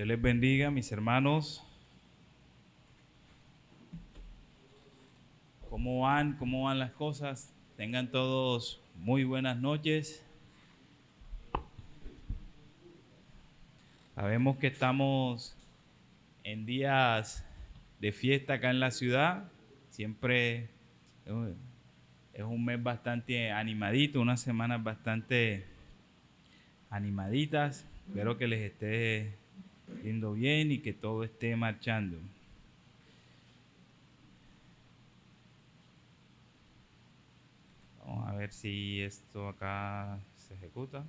Dios les bendiga, mis hermanos. ¿Cómo van? ¿Cómo van las cosas? Tengan todos muy buenas noches. Sabemos que estamos en días de fiesta acá en la ciudad. Siempre es un mes bastante animadito, unas semanas bastante animaditas. Espero que les esté yendo bien y que todo esté marchando. Vamos a ver si esto acá se ejecuta.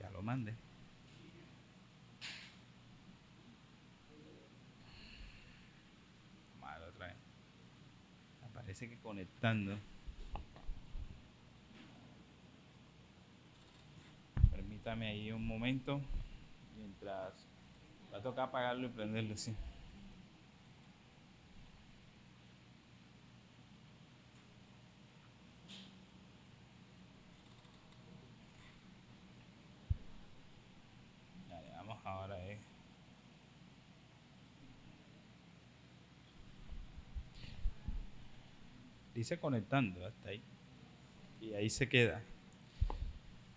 Ya lo mandé. Vamos a ver otra vez. Parece que conectando. Permítame ahí un momento. Mientras va a tocar apagarlo y prenderlo, sí. Dale, vamos ahora. Dice conectando hasta ahí. Y ahí se queda.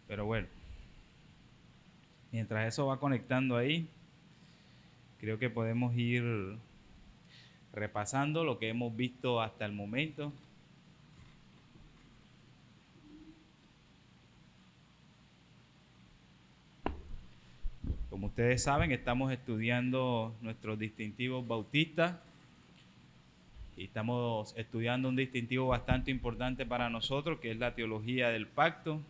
Pero bueno. Mientras eso va conectando ahí, creo que podemos ir repasando lo que hemos visto hasta el momento. Como ustedes saben, estamos estudiando nuestros distintivos bautistas y estamos estudiando un distintivo bastante importante para nosotros, que es la teología del pacto.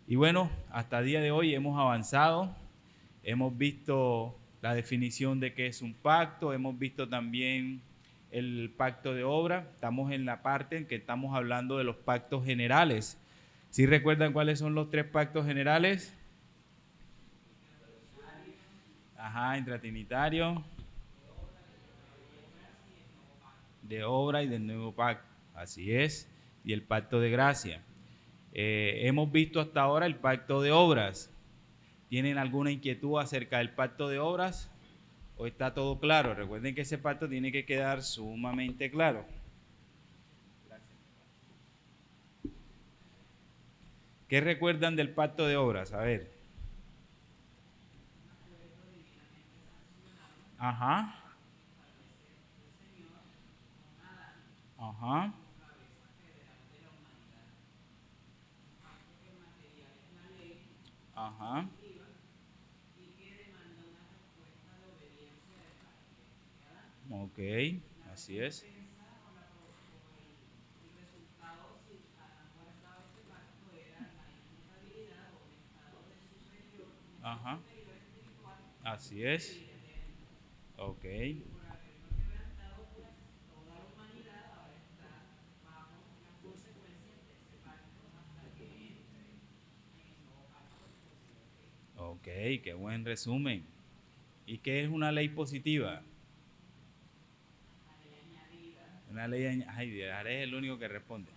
Y bueno, hasta el día de hoy hemos avanzado, hemos visto la definición de qué es un pacto, hemos visto también el pacto de obra. Estamos en la parte en que estamos hablando de los pactos generales. ¿Sí recuerdan cuáles son los 3 pactos generales? Ajá, intratrinitario, de obra y del nuevo pacto. Así es, y el pacto de gracia. Hemos visto hasta ahora el pacto de obras. ¿Tienen alguna inquietud acerca del pacto de obras? ¿O está todo claro? Recuerden que ese pacto tiene que quedar sumamente claro. ¿Qué recuerdan del pacto de obras? A ver. Ajá. Ajá. Ajá. Ok, así es. Ajá. Así es. Ok. Ok, qué buen resumen. ¿Y qué es una ley positiva? Una ley añadida. Ay, Ares es el único que responde.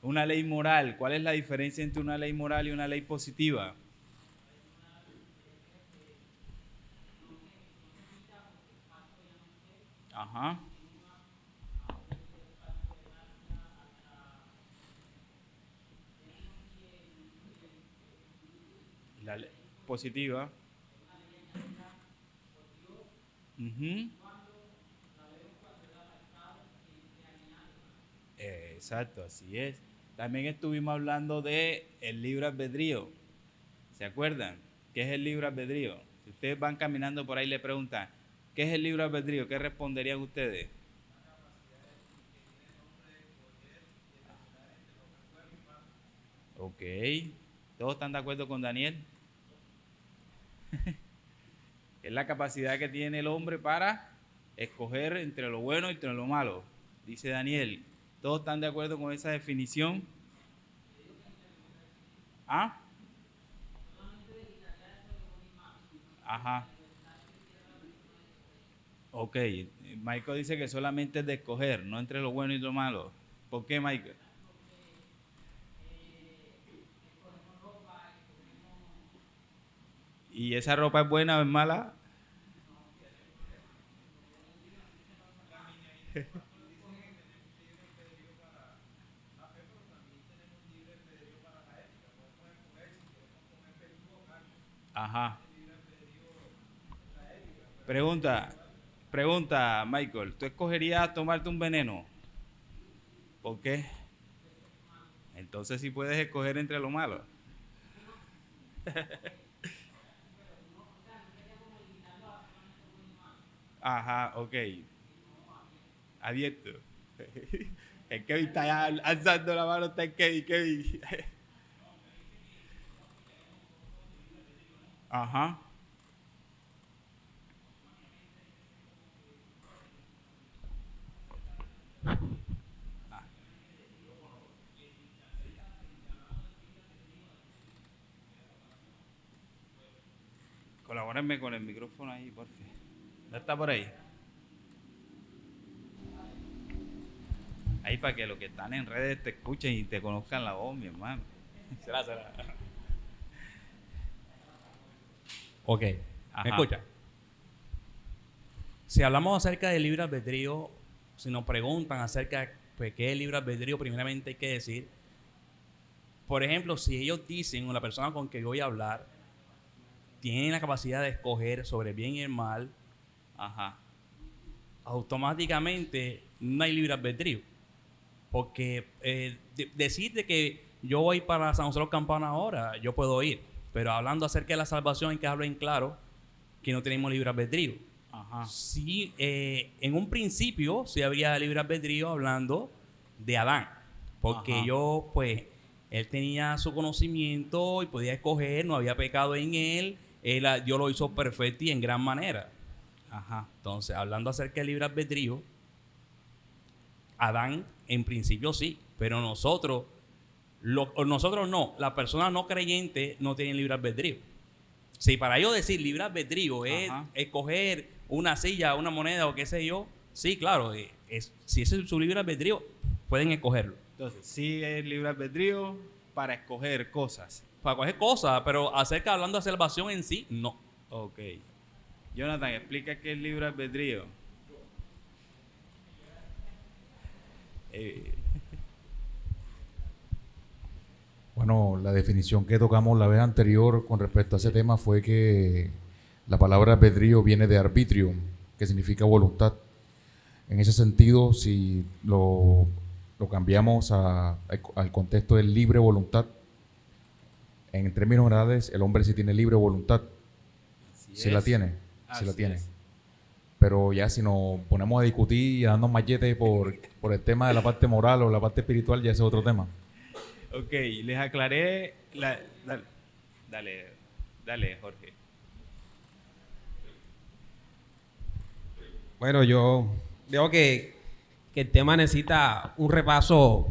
Una ley moral. ¿Cuál es la diferencia entre una ley moral y una ley positiva? Ajá. La ley positiva. Uh-huh. Exacto, así es. También estuvimos hablando de el libre albedrío. ¿Se acuerdan? ¿Qué es el libre albedrío? Si ustedes van caminando por ahí y le preguntan, ¿qué es el libre albedrío? ¿Qué responderían ustedes? Ok. ¿Todos están de acuerdo con Daniel? Es la capacidad que tiene el hombre para escoger entre lo bueno y entre lo malo, dice Daniel. ¿Todos están de acuerdo con esa definición? ¿Ah? Ajá. Ok. Michael dice que solamente es de escoger, no entre lo bueno y lo malo. ¿Por qué, Michael? ¿Y esa ropa es buena o es mala? Ajá. Pregunta, Michael, ¿tú escogerías tomarte un veneno? ¿Por qué? Entonces sí puedes escoger entre lo malo. Ajá, ok. Abierto. El Kevin está ya alzando la mano, está el Kevin. Ajá. Colabórenme con el micrófono ahí, por favor. ¿No está por ahí? Ahí para que los que están en redes te escuchen y te conozcan la voz, mi hermano. Será. Ok, Ajá. ¿me escucha? Si hablamos acerca del libre albedrío, si nos preguntan acerca de pues, qué es el libre albedrío, primeramente hay que decir, por ejemplo, si ellos dicen, o la persona con que yo voy a hablar, tiene la capacidad de escoger sobre el bien y el mal, Ajá. automáticamente no hay libre albedrío. Porque decirte que yo voy para San José de los Campanas ahora, yo puedo ir. Pero hablando acerca de la salvación, hay que hablar en claro que no tenemos libre albedrío. Ajá. Sí, en un principio sí habría libre albedrío hablando de Adán. Porque Ajá. él tenía su conocimiento y podía escoger, no había pecado en él. Dios lo hizo perfecto y en gran manera. Ajá. Entonces, hablando acerca del libre albedrío, Adán en principio sí, pero nosotros no, las personas no creyentes no tienen libre albedrío. Si para ellos decir libre albedrío es Ajá. escoger una silla, una moneda o qué sé yo, sí, claro, si ese es su libre albedrío, pueden escogerlo. Entonces, sí es libre albedrío para escoger cosas. Para coger cosas, pero hablando de salvación en sí, no. Ok. Jonathan, explica qué es libre albedrío. Bueno, la definición que tocamos la vez anterior con respecto a ese tema fue que la palabra albedrío viene de arbitrio, que significa voluntad. En ese sentido, si lo cambiamos al contexto de libre voluntad, en términos generales, el hombre sí tiene libre voluntad. Sí la tiene, sí la tiene. Pero ya si nos ponemos a discutir y a darnos machete por el tema de la parte moral o la parte espiritual, ya ese es otro tema. Ok, les aclaré. Dale, Jorge. Bueno, yo veo que el tema necesita un repaso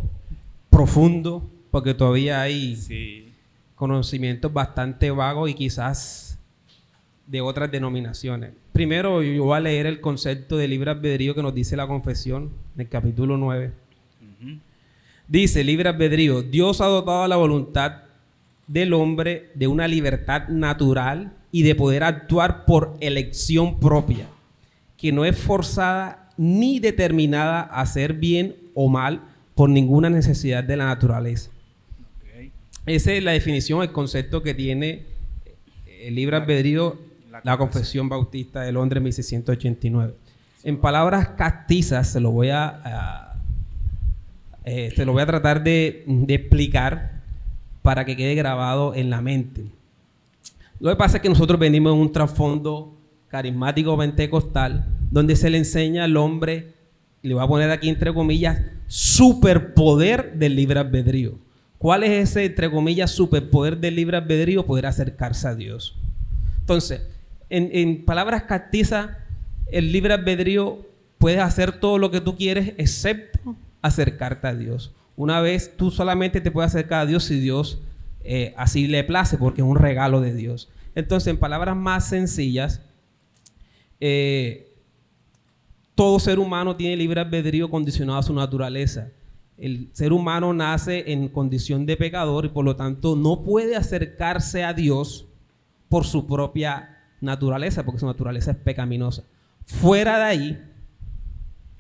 profundo porque todavía hay Sí. conocimientos bastante vagos y quizás de otras denominaciones. Primero, yo voy a leer el concepto de libre albedrío que nos dice la confesión en el capítulo 9. Uh-huh. Dice, libre albedrío, Dios ha dotado a la voluntad del hombre de una libertad natural y de poder actuar por elección propia, que no es forzada ni determinada a hacer bien o mal por ninguna necesidad de la naturaleza. Okay. Esa es la definición, el concepto que tiene el libre albedrío, la Confesión Bautista de Londres, 1689. En palabras castizas, se lo voy a tratar de explicar para que quede grabado en la mente. Lo que pasa es que nosotros venimos en un trasfondo carismático pentecostal donde se le enseña al hombre, le voy a poner aquí entre comillas, superpoder del libre albedrío. ¿Cuál es ese, entre comillas, superpoder del libre albedrío? Poder acercarse a Dios. Entonces, en palabras castizas, el libre albedrío puedes hacer todo lo que tú quieres excepto acercarte a Dios. Una vez tú solamente te puedes acercar a Dios si Dios así le place, porque es un regalo de Dios. Entonces, en palabras más sencillas, todo ser humano tiene libre albedrío condicionado a su naturaleza. El ser humano nace en condición de pecador y por lo tanto no puede acercarse a Dios por su propia naturaleza, porque su naturaleza es pecaminosa. Fuera de ahí,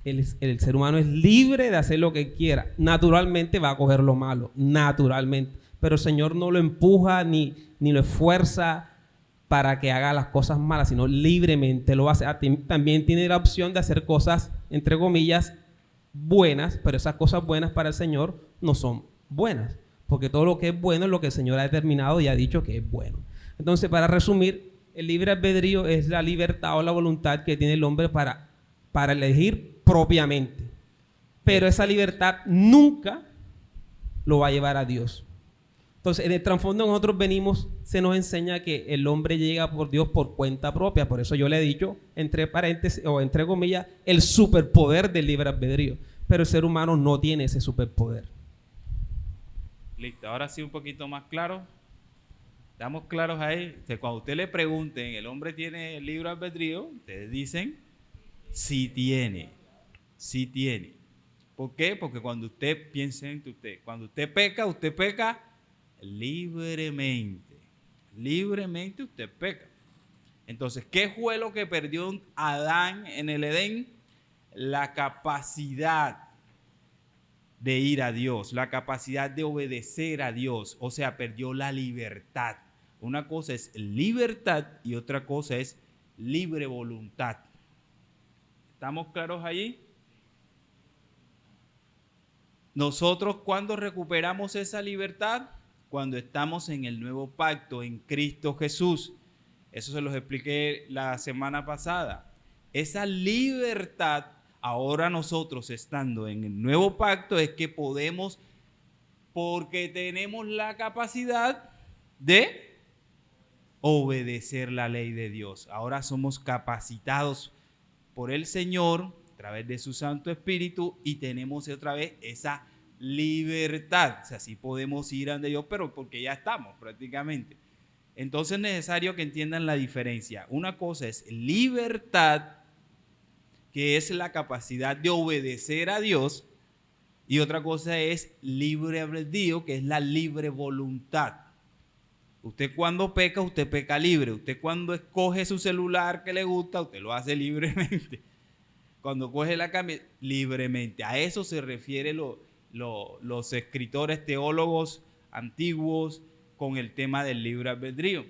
el ser humano es libre de hacer lo que quiera. Naturalmente va a coger lo malo, naturalmente. Pero el Señor no lo empuja ni lo esfuerza para que haga las cosas malas, sino libremente lo hace. También tiene la opción de hacer cosas, entre comillas, buenas, pero esas cosas buenas para el Señor no son buenas, porque todo lo que es bueno es lo que el Señor ha determinado y ha dicho que es bueno. Entonces, para resumir, el libre albedrío es la libertad o la voluntad que tiene el hombre para elegir propiamente. Pero esa libertad nunca lo va a llevar a Dios. Entonces, en el trasfondo nosotros venimos, se nos enseña que el hombre llega por Dios por cuenta propia. Por eso yo le he dicho, entre paréntesis o entre comillas, el superpoder del libre albedrío. Pero el ser humano no tiene ese superpoder. Listo, ahora sí un poquito más claro. ¿Estamos claros ahí? O sea, cuando usted le pregunten, ¿el hombre tiene el libre albedrío? Ustedes dicen, sí tiene. Sí tiene. ¿Por qué? Porque cuando usted piensa en usted, cuando usted peca libremente. Libremente usted peca. Entonces, ¿qué fue lo que perdió Adán en el Edén? La capacidad de ir a Dios, la capacidad de obedecer a Dios. O sea, perdió la libertad. Una cosa es libertad y otra cosa es libre voluntad. ¿Estamos claros allí? Nosotros, ¿cuándo recuperamos esa libertad? Cuando estamos en el nuevo pacto, en Cristo Jesús. Eso se los expliqué la semana pasada. Esa libertad, ahora nosotros estando en el nuevo pacto, es que podemos, porque tenemos la capacidad de obedecer la ley de Dios. Ahora somos capacitados por el Señor a través de su Santo Espíritu y tenemos otra vez esa libertad. O sea, sí podemos ir ante Dios, pero porque ya estamos prácticamente. Entonces es necesario que entiendan la diferencia. Una cosa es libertad, que es la capacidad de obedecer a Dios, y otra cosa es libre albedrío, que es la libre voluntad. Usted cuando peca, usted peca libre. Usted cuando escoge su celular que le gusta, usted lo hace libremente. Cuando coge la cambia, libremente. A eso se refieren los escritores teólogos antiguos con el tema del libre albedrío.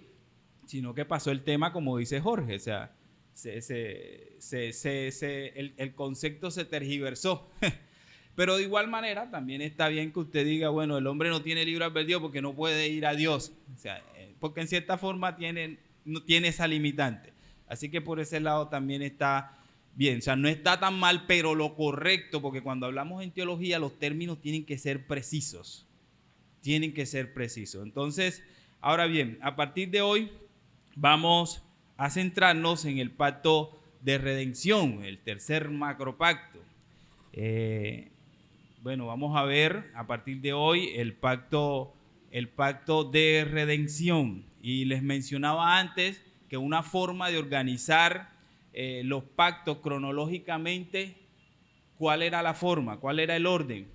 Sino que pasó el tema, como dice Jorge, o sea, el concepto se tergiversó. Pero de igual manera también está bien que usted diga, bueno, el hombre no tiene libre albedrío porque no puede ir a Dios. O sea, porque en cierta forma no tiene esa limitante. Así que por ese lado también está bien. O sea, no está tan mal, pero lo correcto, porque cuando hablamos en teología los términos tienen que ser precisos. Tienen que ser precisos. Entonces, ahora bien, a partir de hoy vamos a centrarnos en el pacto de redención, el tercer macropacto. Bueno, vamos a ver a partir de hoy el pacto de redención. Y les mencionaba antes que una forma de organizar los pactos cronológicamente, ¿cuál era la forma? ¿Cuál era el orden?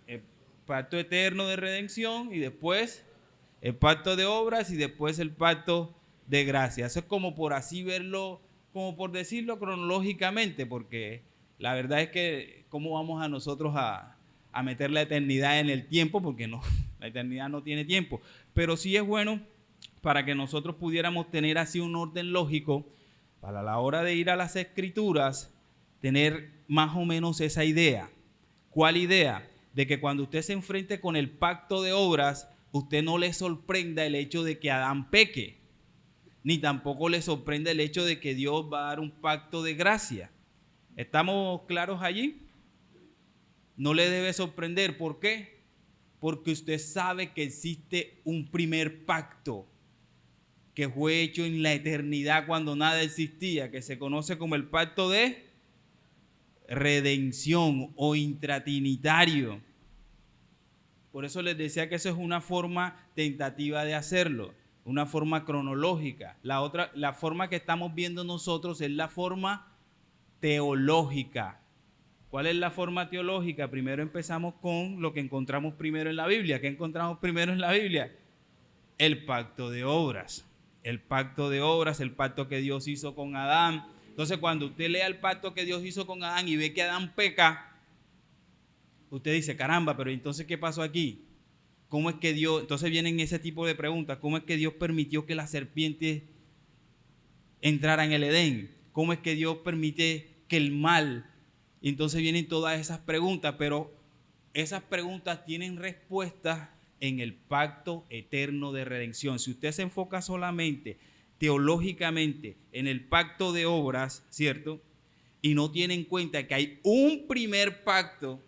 El pacto eterno de redención y después el pacto de obras y después el pacto de gracia. Eso es como por así verlo, como por decirlo cronológicamente, porque la verdad es que cómo vamos a nosotros a meter la eternidad en el tiempo, porque no, la eternidad no tiene tiempo, pero sí es bueno para que nosotros pudiéramos tener así un orden lógico para la hora de ir a las escrituras, tener más o menos esa idea. ¿Cuál idea? De que cuando usted se enfrente con el pacto de obras, usted no le sorprenda el hecho de que Adán peque, ni tampoco le sorprenda el hecho de que Dios va a dar un pacto de gracia. ¿Estamos claros allí? No le debe sorprender. ¿Por qué? Porque usted sabe que existe un primer pacto que fue hecho en la eternidad cuando nada existía, que se conoce como el pacto de redención o intratrinitario. Por eso les decía que eso es una forma tentativa de hacerlo, una forma cronológica. La forma que estamos viendo nosotros es la forma teológica. ¿Cuál es la forma teológica? Primero empezamos con lo que encontramos primero en la Biblia. ¿Qué encontramos primero en la Biblia? El pacto de obras. El pacto de obras, el pacto que Dios hizo con Adán. Entonces, cuando usted lea el pacto que Dios hizo con Adán y ve que Adán peca, usted dice, caramba, pero entonces, ¿qué pasó aquí? ¿Cómo es que Dios, entonces vienen ese tipo de preguntas, ¿cómo es que Dios permitió que la serpiente entrara en el Edén? ¿Cómo es que Dios permite que el mal? Y entonces vienen todas esas preguntas, pero esas preguntas tienen respuestas en el pacto eterno de redención. Si usted se enfoca solamente teológicamente en el pacto de obras, ¿cierto? Y no tiene en cuenta que hay un primer pacto,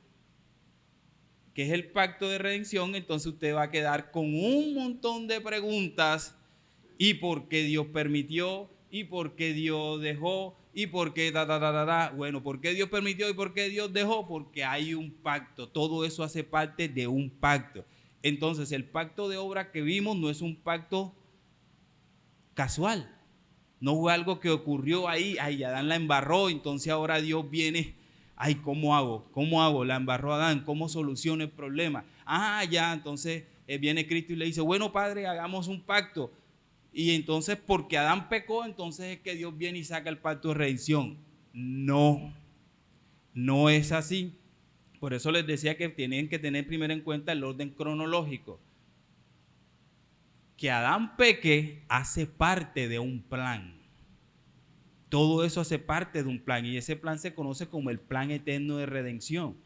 que es el pacto de redención, entonces usted va a quedar con un montón de preguntas. ¿Y por qué Dios permitió? ¿Y por qué Dios dejó? ¿Y por qué Bueno, ¿por qué Dios permitió y por qué Dios dejó? Porque hay un pacto. Todo eso hace parte de un pacto. Entonces, el pacto de obra que vimos no es un pacto casual. No fue algo que ocurrió ahí. Ay, Adán la embarró, entonces ahora Dios viene. Ay, ¿cómo hago? ¿Cómo hago? La embarró Adán. ¿Cómo soluciono el problema? Ah, ya, entonces viene Cristo y le dice, bueno, Padre, hagamos un pacto. Y entonces, porque Adán pecó, entonces es que Dios viene y saca el pacto de redención. No, no es así. Por eso les decía que tienen que tener primero en cuenta el orden cronológico. Que Adán peque hace parte de un plan. Todo eso hace parte de un plan y ese plan se conoce como el plan eterno de redención.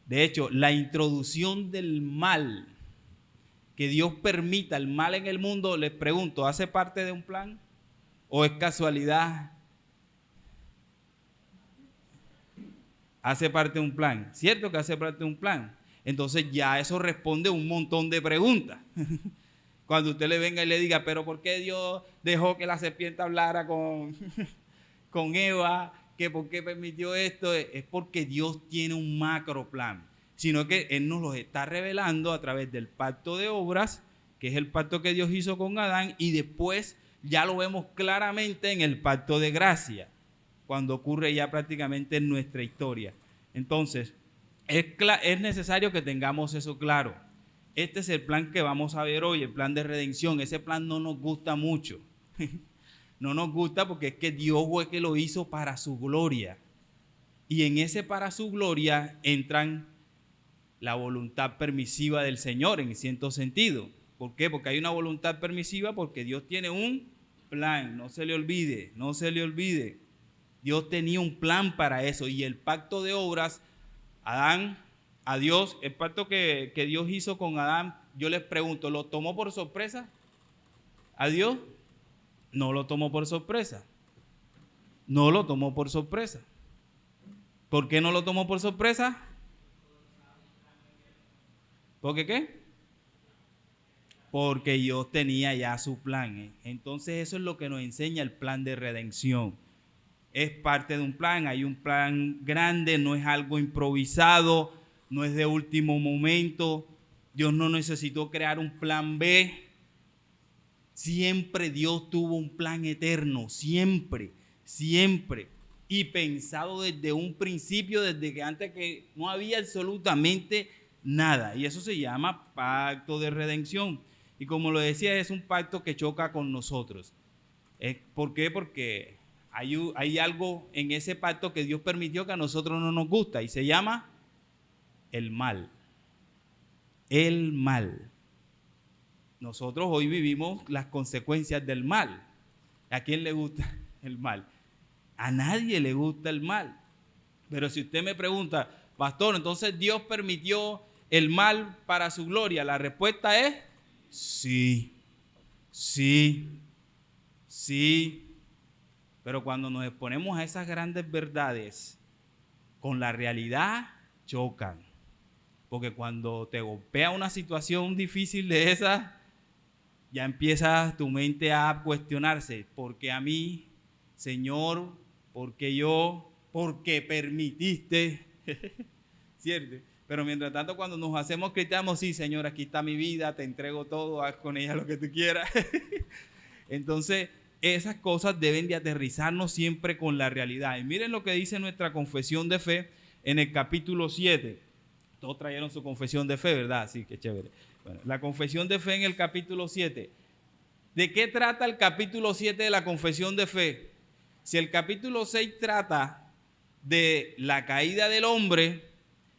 De hecho, la introducción del mal, que Dios permita el mal en el mundo, les pregunto, ¿hace parte de un plan o es casualidad? Hace parte de un plan, ¿cierto que hace parte de un plan? Entonces ya eso responde a un montón de preguntas. Cuando usted le venga y le diga, pero ¿por qué Dios dejó que la serpiente hablara con Eva? ¿Que por qué permitió esto? Es porque Dios tiene un macro plan, sino que Él nos los está revelando a través del pacto de obras, que es el pacto que Dios hizo con Adán, y después ya lo vemos claramente en el pacto de gracia, cuando ocurre ya prácticamente en nuestra historia. Entonces, es necesario que tengamos eso claro. Este es el plan que vamos a ver hoy, el plan de redención. Ese plan no nos gusta mucho. No nos gusta porque es que Dios fue que lo hizo para su gloria. Y en ese para su gloria entran la voluntad permisiva del Señor en cierto sentido. ¿Por qué? Porque hay una voluntad permisiva porque Dios tiene un plan. No se le olvide, no se le olvide. Dios tenía un plan para eso. Y el pacto de obras, Adán, a Dios, el pacto que Dios hizo con Adán, yo les pregunto, ¿lo tomó por sorpresa? ¿A Dios? No lo tomó por sorpresa. No lo tomó por sorpresa. ¿Por qué no lo tomó por sorpresa? ¿Por qué qué? Porque Dios tenía ya su plan. Entonces eso es lo que nos enseña el plan de redención. Es parte de un plan, hay un plan grande, no es algo improvisado, no es de último momento. Dios no necesitó crear un plan B. Siempre Dios tuvo un plan eterno, siempre, siempre. Y pensado desde un principio, desde que antes que no había absolutamente nada. Y eso se llama pacto de redención. Y como lo decía, es un pacto que choca con nosotros. ¿Por qué? Porque hay algo en ese pacto que Dios permitió que a nosotros no nos gusta y se llama el mal. El mal. Nosotros hoy vivimos las consecuencias del mal. ¿A quién le gusta el mal? A nadie le gusta el mal. Pero si usted me pregunta, pastor, entonces Dios permitió el mal para su gloria, la respuesta es sí, sí, sí. Pero cuando nos exponemos a esas grandes verdades, con la realidad chocan. Porque cuando te golpea una situación difícil de esas, ya empieza tu mente a cuestionarse. ¿Por qué a mí, Señor? ¿Por qué yo? ¿Por qué permitiste? ¿Cierto? Pero mientras tanto, cuando nos hacemos cristianos, sí, Señor, aquí está mi vida, te entrego todo, haz con ella lo que tú quieras. Entonces, esas cosas deben de aterrizarnos siempre con la realidad. Y miren lo que dice nuestra confesión de fe en el capítulo 7. Todos trajeron su confesión de fe, ¿verdad? Sí, qué chévere. Bueno, la confesión de fe en el capítulo 7. ¿De qué trata el capítulo 7 de la confesión de fe? Si el capítulo 6 trata de la caída del hombre,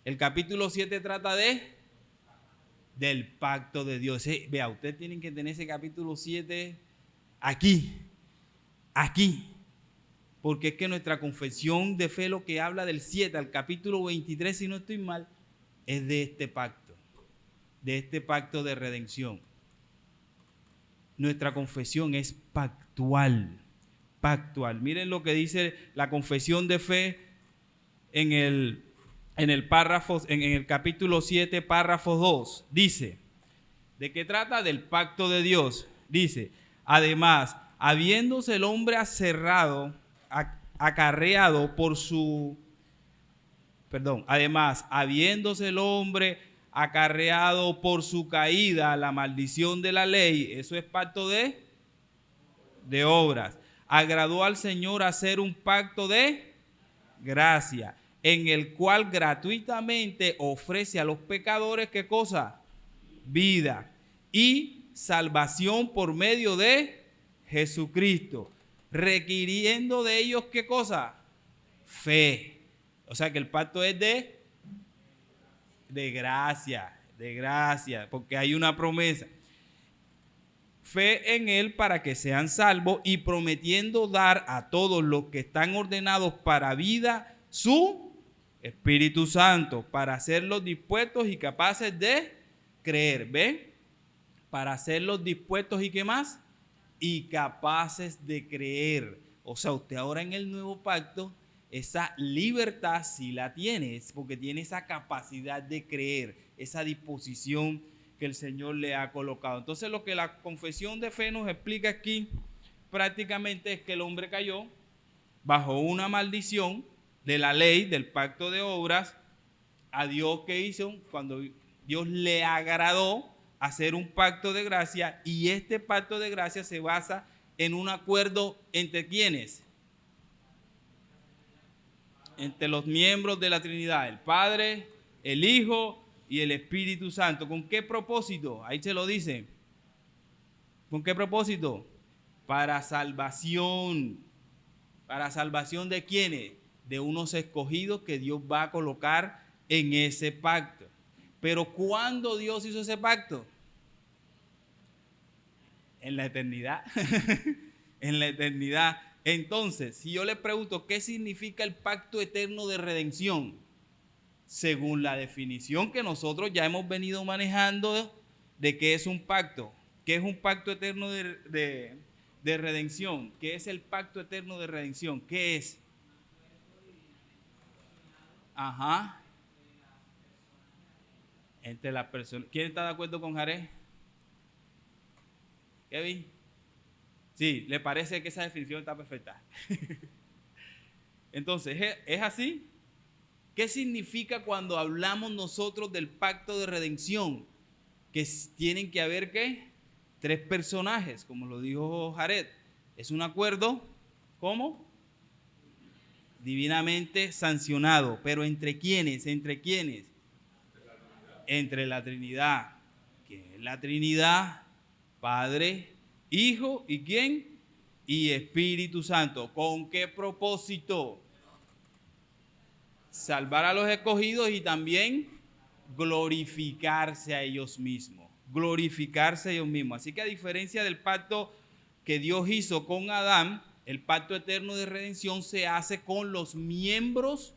el capítulo 7 trata del pacto de Dios. Vea, ustedes tienen que tener ese capítulo 7 aquí, porque es que nuestra confesión de fe, lo que habla del 7 al capítulo 23, si no estoy mal, es de este pacto de redención. Nuestra confesión es pactual. Miren lo que dice la confesión de fe en el párrafo, en el capítulo 7, párrafo 2. Dice, ¿de qué trata? Del pacto de Dios. Dice, además, habiéndose el hombre acarreado por su caída la maldición de la ley, eso es pacto de obras, agradó al Señor hacer un pacto de gracia, en el cual gratuitamente ofrece a los pecadores, ¿qué cosa? Vida y salvación por medio de Jesucristo, requiriendo de ellos, ¿qué cosa? Fe. O sea que el pacto es de gracia, porque hay una promesa. Fe en Él para que sean salvos y prometiendo dar a todos los que están ordenados para vida su Espíritu Santo, para hacerlos dispuestos y capaces de creer. ¿Ven? Para hacerlos dispuestos y ¿qué más? Y capaces de creer. O sea, usted ahora en el nuevo pacto, esa libertad sí la tiene, porque tiene esa capacidad de creer, esa disposición que el Señor le ha colocado. Entonces, lo que la confesión de fe nos explica aquí prácticamente es que el hombre cayó bajo una maldición de la ley, del pacto de obras. A Dios, ¿qué hizo? Cuando Dios le agradó hacer un pacto de gracia, y este pacto de gracia se basa en un acuerdo entre ¿quiénes? Entre los miembros de la Trinidad, el Padre, el Hijo y el Espíritu Santo. ¿Con qué propósito? Ahí se lo dice. ¿Con qué propósito? Para salvación. ¿Para salvación de quiénes? De unos escogidos que Dios va a colocar en ese pacto. Pero ¿cuándo Dios hizo ese pacto? En la eternidad. En la eternidad. Entonces, si yo le pregunto qué significa el pacto eterno de redención, según la definición que nosotros ya hemos venido manejando de qué es un pacto, qué es un pacto eterno de redención, qué es el pacto eterno de redención, qué es. Ajá. Entre las personas. ¿Quién está de acuerdo con Jared? Kevin. Sí, ¿le parece que esa definición está perfecta? Entonces, ¿es así? ¿Qué significa cuando hablamos nosotros del pacto de redención? Que tienen que haber, ¿qué? 3 personajes, como lo dijo Jared. Es un acuerdo, ¿cómo? Divinamente sancionado. ¿Pero entre quiénes? ¿Entre quiénes? Entre la Trinidad. ¿Qué es la Trinidad? Padre, Hijo y ¿quién? Y Espíritu Santo. ¿Con qué propósito? Salvar a los escogidos y también glorificarse a ellos mismos. Glorificarse a ellos mismos. Así que a diferencia del pacto que Dios hizo con Adán, el pacto eterno de redención se hace con los miembros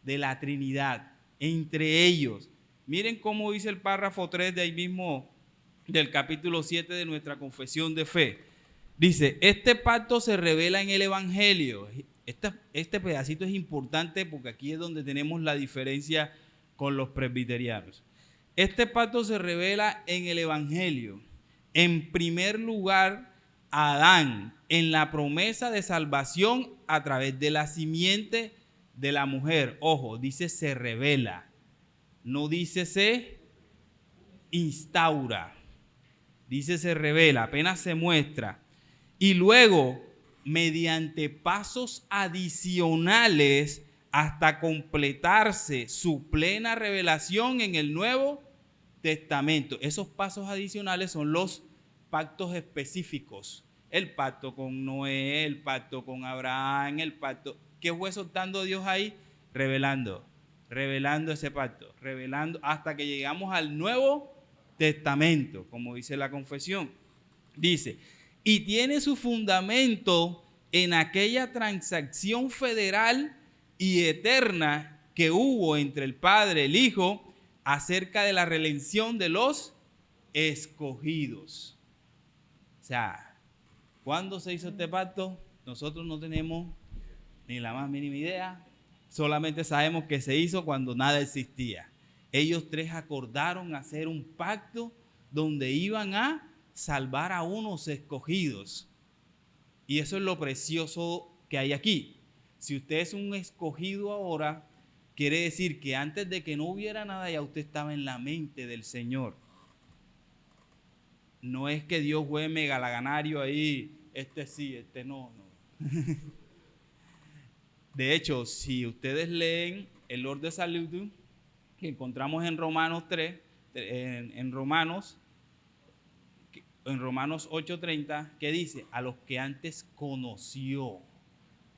de la Trinidad, entre ellos. Miren cómo dice el párrafo 3 de ahí mismo, del capítulo 7 de nuestra confesión de fe. Dice, este pacto se revela en el Evangelio. Este pedacito es importante porque aquí es donde tenemos la diferencia con los presbiterianos. Este pacto se revela en el Evangelio. En primer lugar, Adán, en la promesa de salvación a través de la simiente de la mujer. Ojo, dice se revela, no dice se instaura. Dice se revela, apenas se muestra. Y luego, mediante pasos adicionales hasta completarse su plena revelación en el Nuevo Testamento. Esos pasos adicionales son los pactos específicos. El pacto con Noé, el pacto con Abraham, el pacto. ¿Qué fue soltando Dios ahí? Revelando ese pacto, revelando hasta que llegamos al Nuevo Testamento, como dice la confesión. Dice, y tiene su fundamento en aquella transacción federal y eterna que hubo entre el Padre y el Hijo acerca de la reelección de los escogidos. O sea, ¿cuándo se hizo este pacto? Nosotros no tenemos ni la más mínima idea. Solamente sabemos que se hizo cuando nada existía. Ellos tres acordaron hacer un pacto donde iban a salvar a unos escogidos. Y eso es lo precioso que hay aquí. Si usted es un escogido ahora, quiere decir que antes de que no hubiera nada, ya usted estaba en la mente del Señor. No es que Dios fue megalaganario ahí, este sí, este no. De hecho, si ustedes leen el Ordo Salutum, que encontramos en Romanos 3, en Romanos 8:30, que dice, a los que antes conoció.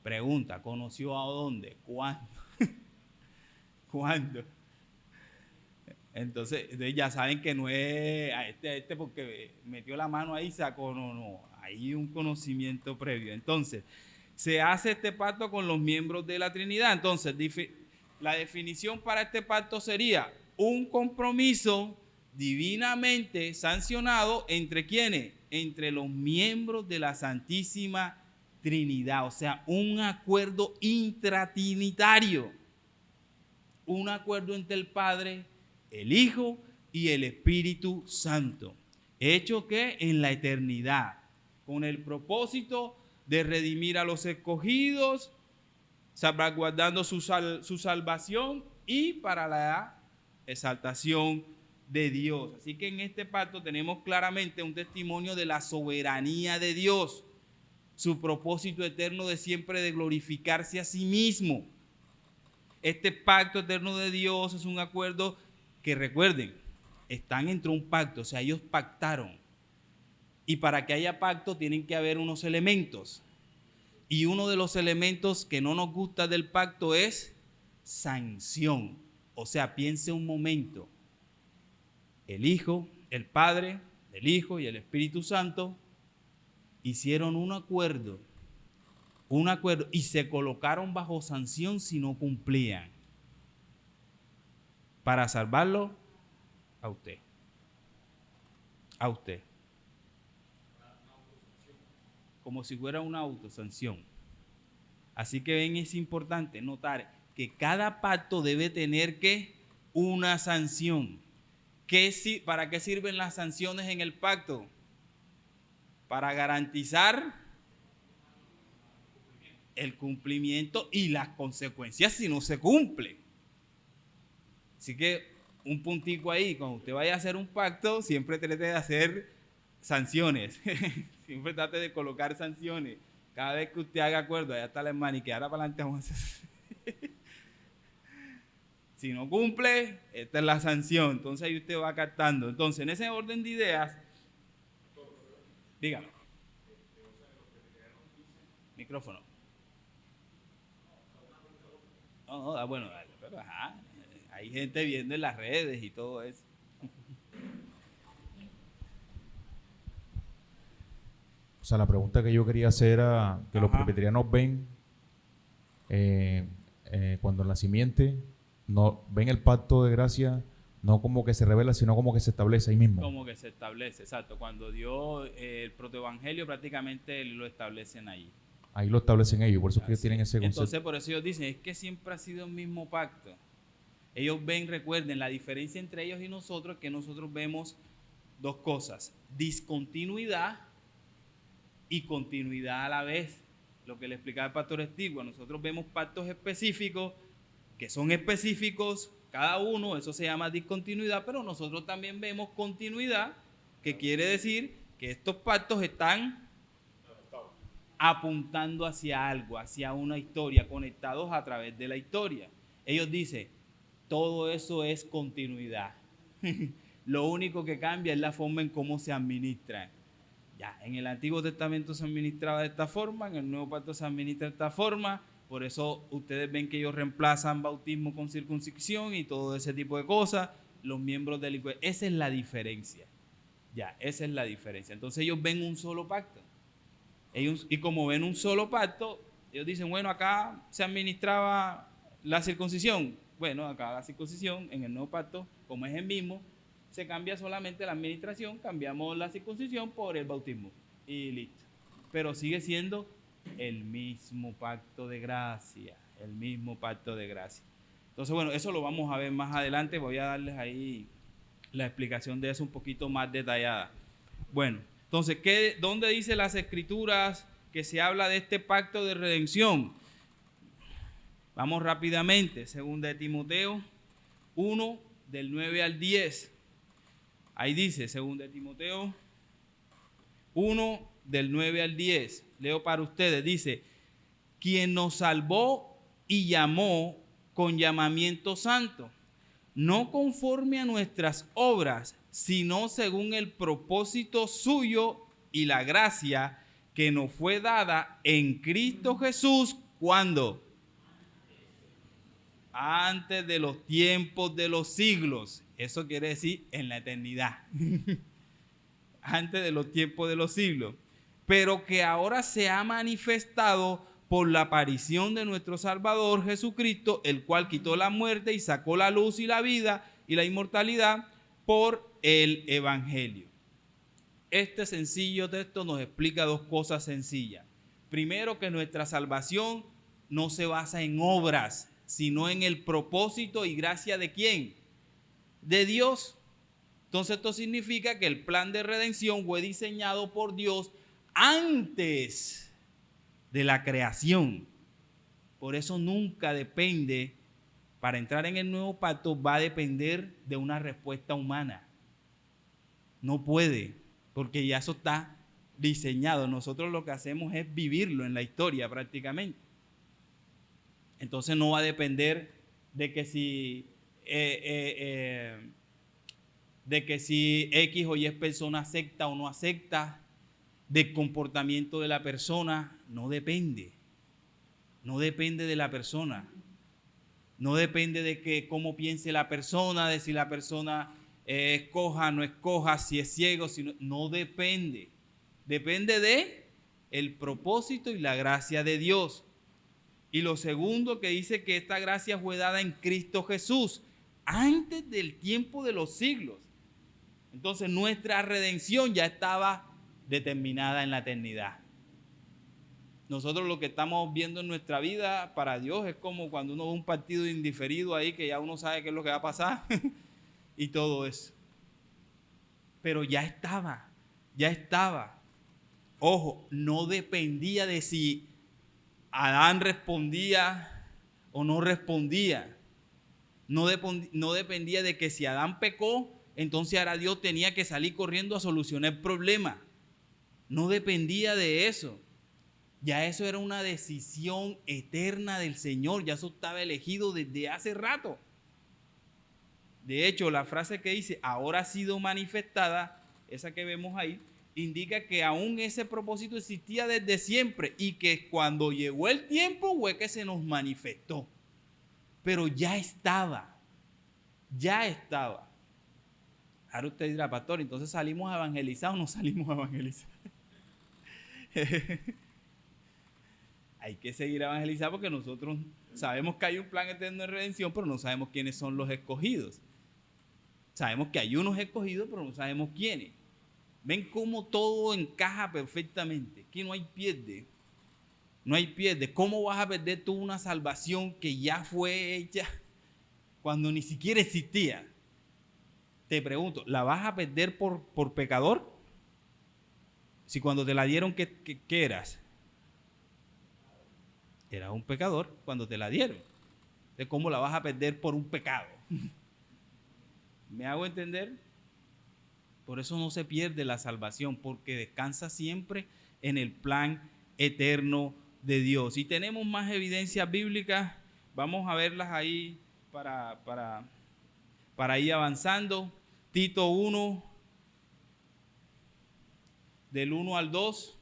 Pregunta, ¿conoció a dónde? ¿Cuándo? ¿Cuándo? Entonces ya saben que no es a este porque metió la mano ahí, sacó, no, hay un conocimiento previo. Entonces, se hace este pacto con los miembros de la Trinidad. Entonces, la definición para este pacto sería un compromiso divinamente sancionado entre ¿quiénes? Entre los miembros de la Santísima Trinidad. O sea, un acuerdo intratrinitario. Un acuerdo entre el Padre, el Hijo y el Espíritu Santo. Hecho que en la eternidad, con el propósito de redimir a los escogidos, salvaguardando su salvación y para la exaltación de Dios. Así que en este pacto tenemos claramente un testimonio de la soberanía de Dios, su propósito eterno de siempre de glorificarse a sí mismo. Este pacto eterno de Dios es un acuerdo que, recuerden, están entre un pacto, o sea, ellos pactaron. Y para que haya pacto tienen que haber unos elementos. Y uno de los elementos que no nos gusta del pacto es sanción. O sea, piense un momento. El Hijo, el Padre, el Hijo y el Espíritu Santo hicieron un acuerdo y se colocaron bajo sanción si no cumplían. Para salvarlo a usted. A usted. Como si fuera una autosanción. Así que ven, es importante notar que cada pacto debe tener una sanción. ¿Para qué sirven las sanciones en el pacto? Para garantizar el cumplimiento y las consecuencias si no se cumple. Así que un puntico ahí, cuando usted vaya a hacer un pacto, siempre trate de hacer sanciones. Siempre trate de colocar sanciones. Cada vez que usted haga acuerdo, allá está la hermana y que ahora para adelante vamos a hacer. Si no cumple, esta es la sanción. Entonces ahí usted va captando. Entonces, en ese orden de ideas, dígalo. Micrófono. No, bueno, pero ajá. Hay gente viendo en las redes y todo eso. O sea, la pregunta que yo quería hacer era que los presbiterianos ven cuando en la simiente no ven el pacto de gracia no como que se revela, sino como que se establece ahí mismo. Como que se establece, exacto. Cuando dio el protoevangelio, prácticamente lo establecen ahí. Ahí lo establecen ellos, por eso es que tienen ese concepto. Entonces, por eso ellos dicen, es que siempre ha sido el mismo pacto. Ellos ven, recuerden, la diferencia entre ellos y nosotros es que nosotros vemos dos cosas, discontinuidad y continuidad a la vez. Lo que le explicaba el pastor Estigua, nosotros vemos pactos específicos, que son específicos cada uno, eso se llama discontinuidad, pero nosotros también vemos continuidad, que quiere decir que estos pactos están apuntando hacia algo, hacia una historia, conectados a través de la historia. Ellos dicen, todo eso es continuidad. Lo único que cambia es la forma en cómo se administran. Ya, en el Antiguo Testamento se administraba de esta forma, en el Nuevo Pacto se administra de esta forma, por eso ustedes ven que ellos reemplazan bautismo con circuncisión y todo ese tipo de cosas, los miembros del ICUE. Esa es la diferencia. Ya, esa es la diferencia. Entonces ellos ven un solo pacto. Y como ven un solo pacto, ellos dicen, bueno, acá se administraba la circuncisión. Bueno, acá la circuncisión en el nuevo pacto, como es el mismo, se cambia solamente la administración, cambiamos la circuncisión por el bautismo y listo. Pero sigue siendo el mismo pacto de gracia, el mismo pacto de gracia. Entonces, bueno, eso lo vamos a ver más adelante. Voy a darles ahí la explicación de eso un poquito más detallada. Bueno, entonces, ¿dónde dice las Escrituras que se habla de este pacto de redención? Vamos rápidamente. 2 de Timoteo 1, del 9 al 10. Ahí dice, 2 de Timoteo 1, del 9 al 10. Leo para ustedes. Dice, quien nos salvó y llamó con llamamiento santo, no conforme a nuestras obras, sino según el propósito suyo y la gracia que nos fue dada en Cristo Jesús, ¿cuándo? Antes de los tiempos de los siglos. Eso quiere decir en la eternidad. Antes de los tiempos de los siglos. Pero que ahora se ha manifestado por la aparición de nuestro Salvador Jesucristo, el cual quitó la muerte y sacó la luz y la vida y la inmortalidad por el Evangelio. Este sencillo texto nos explica dos cosas sencillas. Primero, que nuestra salvación no se basa en obras, sino en el propósito y gracia de ¿quién? De Dios. Entonces esto significa que el plan de redención fue diseñado por Dios antes de la creación. Por eso nunca depende, para entrar en el nuevo pacto va a depender de una respuesta humana. No puede, porque ya eso está diseñado. Nosotros lo que hacemos es vivirlo en la historia prácticamente. Entonces no va a depender de que si X o Y persona acepta o no acepta, del comportamiento de la persona. No depende. No depende de la persona. No depende de que cómo piense la persona, de si la persona escoja, no escoja, si es ciego, si no, no depende. Depende de el propósito y la gracia de Dios. Y lo segundo, que dice que esta gracia fue dada en Cristo Jesús antes del tiempo de los siglos. Entonces nuestra redención ya estaba determinada en la eternidad. Nosotros lo que estamos viendo en nuestra vida para Dios es como cuando uno ve un partido indiferido ahí, que ya uno sabe qué es lo que va a pasar y todo eso. Pero ya estaba. Ojo, no dependía de si Adán respondía o no respondía. No dependía de que si Adán pecó, entonces ahora Dios tenía que salir corriendo a solucionar el problema. No dependía de eso. Ya eso era una decisión eterna del Señor. Ya eso estaba elegido desde hace rato. De hecho, la frase que dice, ahora ha sido manifestada, esa que vemos ahí, indica que aún ese propósito existía desde siempre y que cuando llegó el tiempo fue que se nos manifestó. Pero ya estaba. Ahora usted dirá, pastor, entonces ¿salimos a evangelizar o no salimos a evangelizar? Hay que seguir a evangelizar porque nosotros sabemos que hay un plan eterno de redención, pero no sabemos quiénes son los escogidos. Sabemos que hay unos escogidos, pero no sabemos quiénes. Ven cómo todo encaja perfectamente. Aquí no hay pierde. No hay pierde. ¿Cómo vas a perder tú una salvación que ya fue hecha cuando ni siquiera existía? Te pregunto, ¿la vas a perder por pecador? Si cuando te la dieron, ¿qué eras? Eras un pecador cuando te la dieron. Entonces, ¿cómo la vas a perder por un pecado? ¿Me hago entender? Por eso no se pierde la salvación, porque descansa siempre en el plan eterno de Dios. Y tenemos más evidencias bíblicas, vamos a verlas ahí para ir avanzando. Tito 1, del 1 al 2,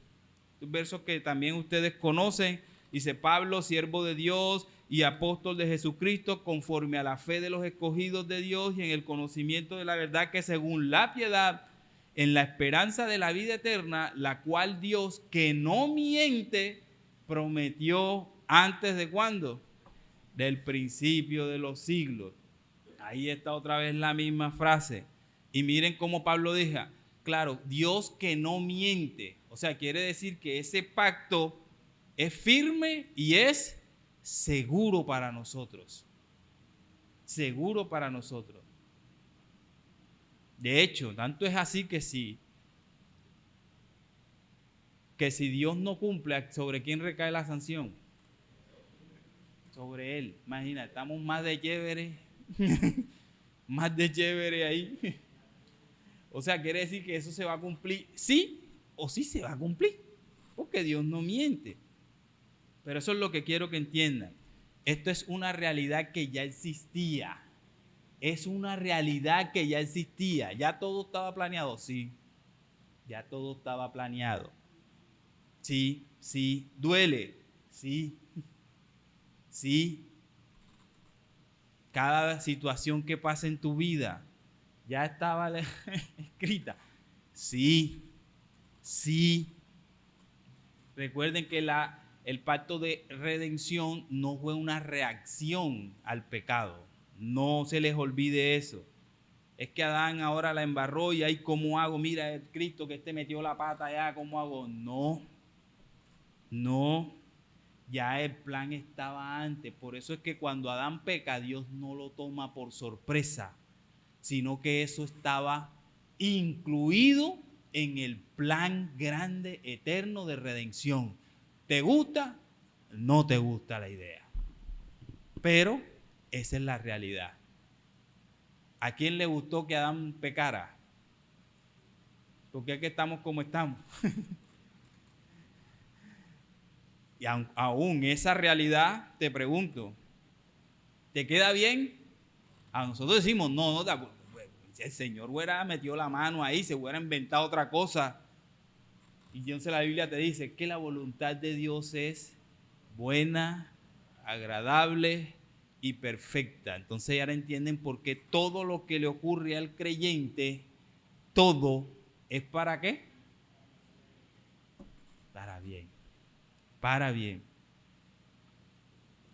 versos que también ustedes conocen. Dice: Pablo, siervo de Dios y apóstol de Jesucristo, conforme a la fe de los escogidos de Dios y en el conocimiento de la verdad, que según la piedad, en la esperanza de la vida eterna, la cual Dios, que no miente, prometió antes de ¿cuándo? Del principio de los siglos. Ahí está otra vez la misma frase. Y miren cómo Pablo dijo, claro, Dios que no miente. O sea, quiere decir que ese pacto es firme y es seguro para nosotros. Seguro para nosotros. De hecho, tanto es así que si Dios no cumple, ¿sobre quién recae la sanción? Sobre Él. Imagina, estamos más de chévere, más de chévere ahí. O sea, quiere decir que eso se va a cumplir, sí o sí se va a cumplir, porque Dios no miente. Pero eso es lo que quiero que entiendan. Esto es una realidad que ya existía. Es una realidad que ya existía. ¿Ya todo estaba planeado? Sí. Ya todo estaba planeado. Sí, sí. ¿Duele? Sí. Sí. Cada situación que pasa en tu vida ya estaba escrita. Sí. Sí. Recuerden que el pacto de redención no fue una reacción al pecado. No se les olvide eso. Es que Adán ahora la embarró y ahí ¿cómo hago? Mira, el Cristo que metió la pata allá, ¿cómo hago? No. Ya el plan estaba antes. Por eso es que cuando Adán peca, Dios no lo toma por sorpresa, sino que eso estaba incluido en el plan grande, eterno de redención. ¿Te gusta? No te gusta la idea. Pero esa es la realidad. ¿A quién le gustó que Adán pecara? Porque es que estamos como estamos. Y aún esa realidad, te pregunto, ¿te queda bien? A nosotros decimos, no, si el Señor hubiera metido la mano ahí, se hubiera inventado otra cosa. Y entonces la Biblia te dice que la voluntad de Dios es buena, agradable y perfecta. Entonces ya ahora entienden por qué todo lo que le ocurre al creyente, todo es ¿para qué? Para bien. Para bien.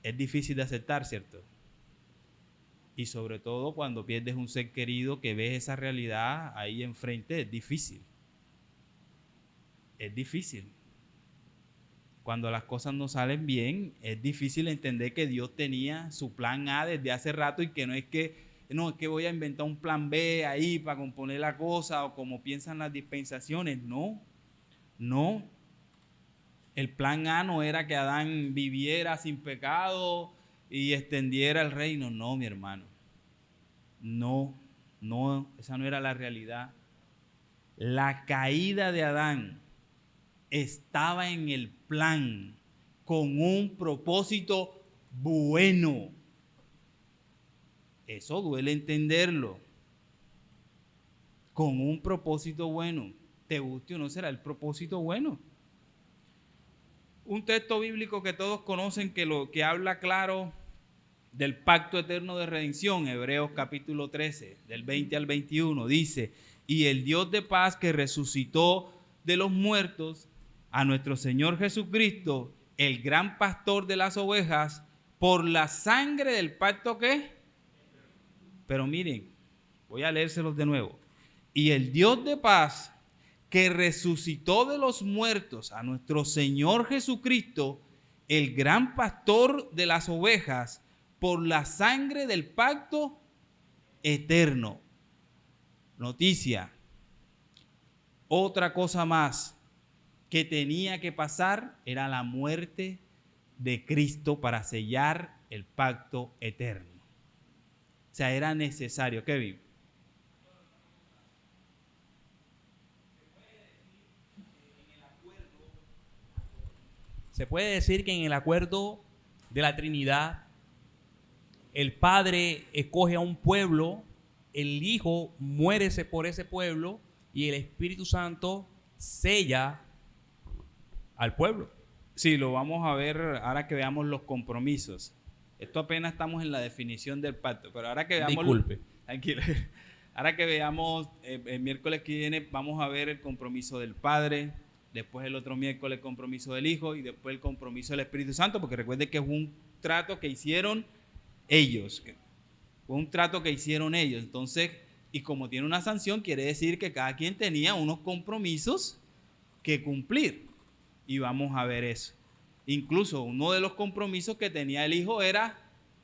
Es difícil de aceptar, ¿cierto? Y sobre todo cuando pierdes un ser querido, que ves esa realidad ahí enfrente, es difícil. Es difícil. Cuando las cosas no salen bien, es difícil entender que Dios tenía su plan A desde hace rato y que no es que voy a inventar un plan B ahí para componer la cosa o como piensan las dispensaciones. No. El plan A no era que Adán viviera sin pecado y extendiera el reino. No, mi hermano. No, esa no era la realidad. La caída de Adán estaba en el plan con un propósito bueno. Eso duele entenderlo. Con un propósito bueno. ¿Te guste o no será el propósito bueno? Un texto bíblico que todos conocen que habla claro del pacto eterno de redención, Hebreos capítulo 13, del 20 al 21, dice: y el Dios de paz que resucitó de los muertos a nuestro Señor Jesucristo, el gran pastor de las ovejas, por la sangre del pacto ¿qué? Pero miren, voy a leérselos de nuevo. Y el Dios de paz que resucitó de los muertos a nuestro Señor Jesucristo, el gran pastor de las ovejas, por la sangre del pacto eterno. Noticia, otra cosa más que tenía que pasar era la muerte de Cristo para sellar el pacto eterno. O sea, era necesario. Kevin. Se puede decir que en el acuerdo de la Trinidad, el Padre escoge a un pueblo, el Hijo muere por ese pueblo y el Espíritu Santo sella al pueblo. Sí, lo vamos a ver ahora que veamos los compromisos. Esto apenas estamos en la definición del pacto, pero ahora que veamos... Disculpe. Tranquilo. Ahora que veamos, el miércoles que viene vamos a ver el compromiso del Padre, después el otro miércoles el compromiso del Hijo y después el compromiso del Espíritu Santo, porque recuerden que es un trato que hicieron ellos. Fue un trato que hicieron ellos. Entonces, y como tiene una sanción, quiere decir que cada quien tenía unos compromisos que cumplir. Y vamos a ver eso. Incluso uno de los compromisos que tenía el Hijo era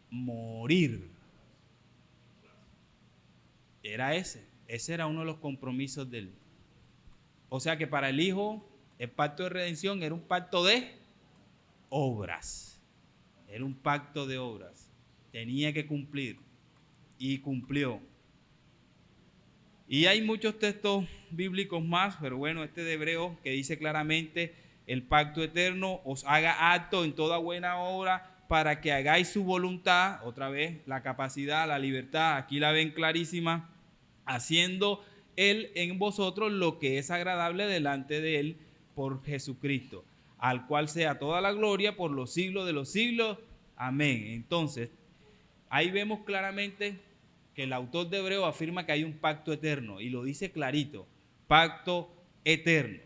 morir. Era ese. Ese era uno de los compromisos de él. O sea que para el Hijo, el pacto de redención era un pacto de obras. Era un pacto de obras. Tenía que cumplir. Y cumplió. Y hay muchos textos bíblicos más, pero bueno, este de Hebreos que dice claramente: el pacto eterno os haga apto en toda buena obra para que hagáis su voluntad. Otra vez, la capacidad, la libertad, aquí la ven clarísima, haciendo Él en vosotros lo que es agradable delante de Él por Jesucristo, al cual sea toda la gloria por los siglos de los siglos. Amén. Entonces, ahí vemos claramente que el autor de Hebreos afirma que hay un pacto eterno y lo dice clarito, pacto eterno.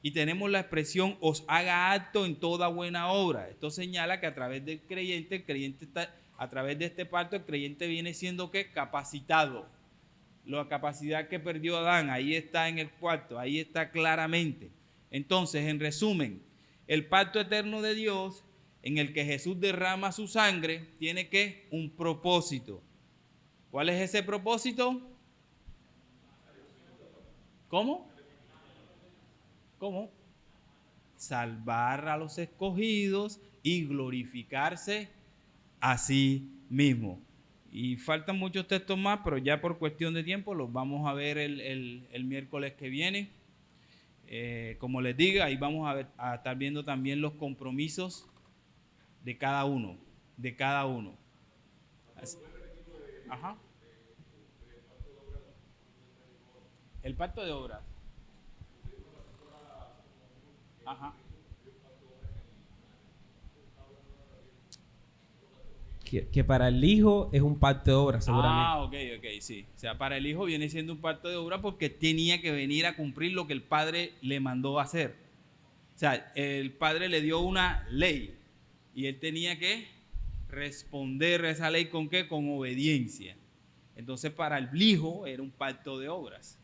Y tenemos la expresión os haga apto en toda buena obra. Esto señala que a través del creyente, el creyente está, a través de este pacto, el creyente viene siendo ¿qué? Capacitado. La capacidad que perdió Adán, ahí está en el cuarto, ahí está claramente. Entonces, en resumen, el pacto eterno de Dios, en el que Jesús derrama su sangre, tiene que un propósito. ¿Cuál es ese propósito? ¿Cómo? ¿Cómo? Salvar a los escogidos y glorificarse a sí mismo. Y faltan muchos textos más, pero ya por cuestión de tiempo los vamos a ver el miércoles que viene. Como les digo, ahí vamos a estar viendo también los compromisos de cada uno. De cada uno. Así. Ajá. El pacto de obras. Ajá. Que para el Hijo es un pacto de obra, seguramente. Ok, sí. O sea, para el Hijo viene siendo un pacto de obra porque tenía que venir a cumplir lo que el Padre le mandó a hacer. O sea, el Padre le dio una ley y él tenía que responder a esa ley ¿con qué? Con obediencia. Entonces, para el Hijo era un pacto de obras.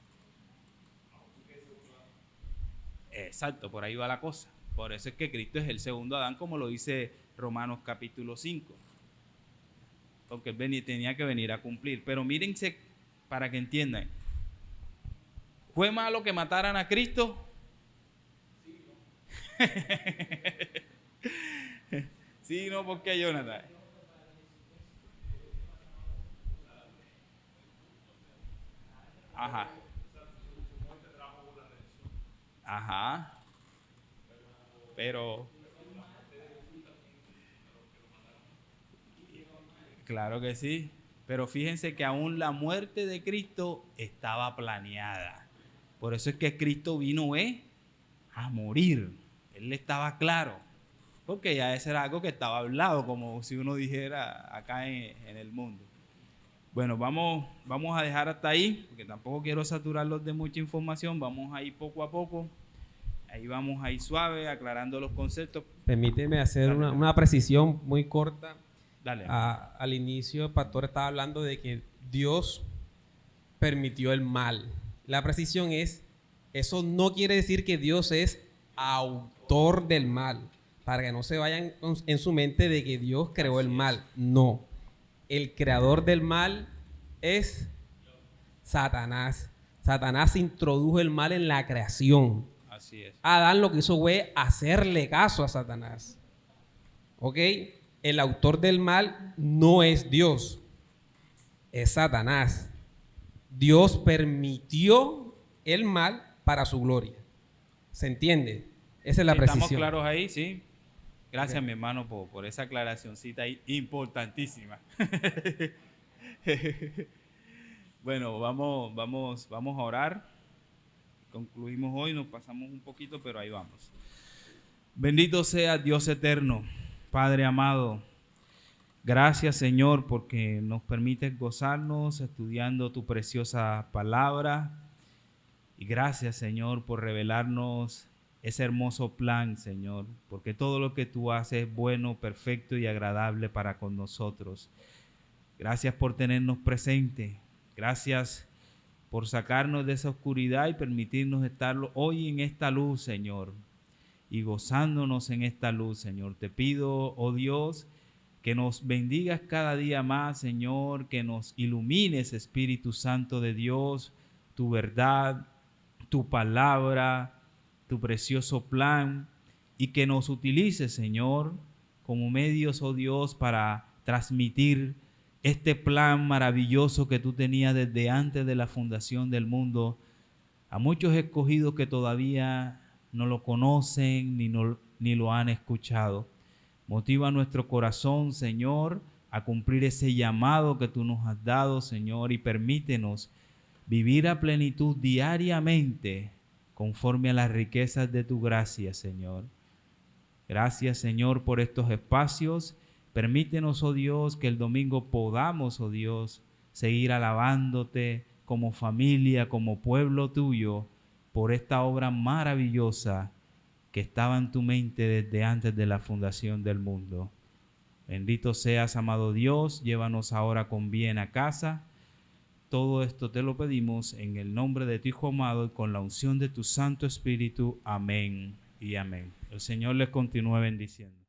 Exacto, por ahí va la cosa. Por eso es que Cristo es el segundo Adán, como lo dice Romanos capítulo 5. Porque él tenía que venir a cumplir. Pero mírense, para que entiendan. ¿Fue malo que mataran a Cristo? Sí, no, ¿por qué, Jonathan? Ajá. Ajá. Pero claro que sí. Pero fíjense que aún la muerte de Cristo estaba planeada. Por eso es que Cristo vino a morir. Él estaba claro. Porque ya ese era algo que estaba hablado, como si uno dijera acá en el mundo. Bueno, vamos a dejar hasta ahí, porque tampoco quiero saturarlos de mucha información. Vamos a ir poco a poco. Ahí vamos a ir suave, aclarando los conceptos. Permíteme hacer Dale. una precisión muy corta. Dale. Al inicio el pastor estaba hablando de que Dios permitió el mal. La precisión es, eso no quiere decir que Dios es autor del mal. Para que no se vayan en su mente de que Dios creó el mal. No. El creador del mal es Satanás. Satanás introdujo el mal en la creación. Así es. Adán lo que hizo fue hacerle caso a Satanás. ¿Ok? El autor del mal no es Dios, es Satanás. Dios permitió el mal para su gloria. ¿Se entiende? Esa es la precisión. ¿Estamos claros ahí? Sí. Gracias, okay, mi hermano, por esa aclaracióncita ahí importantísima. Bueno, vamos a orar. concluimos hoy, nos pasamos un poquito, pero ahí vamos. Bendito sea Dios eterno, Padre amado. Gracias, Señor, porque nos permites gozarnos estudiando tu preciosa palabra. Y gracias, Señor, por revelarnos ese hermoso plan, Señor, porque todo lo que tú haces es bueno, perfecto y agradable para con nosotros. Gracias por tenernos presente. Gracias por sacarnos de esa oscuridad y permitirnos estar hoy en esta luz, Señor, y gozándonos en esta luz, Señor. Te pido, oh Dios, que nos bendigas cada día más, Señor, que nos ilumines, Espíritu Santo de Dios, tu verdad, tu palabra, tu precioso plan, y que nos utilices, Señor, como medios, oh Dios, para transmitir este plan maravilloso que tú tenías desde antes de la fundación del mundo a muchos escogidos que todavía no lo conocen ni lo han escuchado. Motiva nuestro corazón, Señor, a cumplir ese llamado que tú nos has dado, Señor, y permítenos vivir a plenitud diariamente conforme a las riquezas de tu gracia, Señor. Gracias, Señor, por estos espacios. Permítenos, oh Dios, que el domingo podamos, oh Dios, seguir alabándote como familia, como pueblo tuyo, por esta obra maravillosa que estaba en tu mente desde antes de la fundación del mundo. Bendito seas, amado Dios, llévanos ahora con bien a casa. Todo esto te lo pedimos en el nombre de tu Hijo amado y con la unción de tu Santo Espíritu. Amén y amén. El Señor les continúe bendiciendo.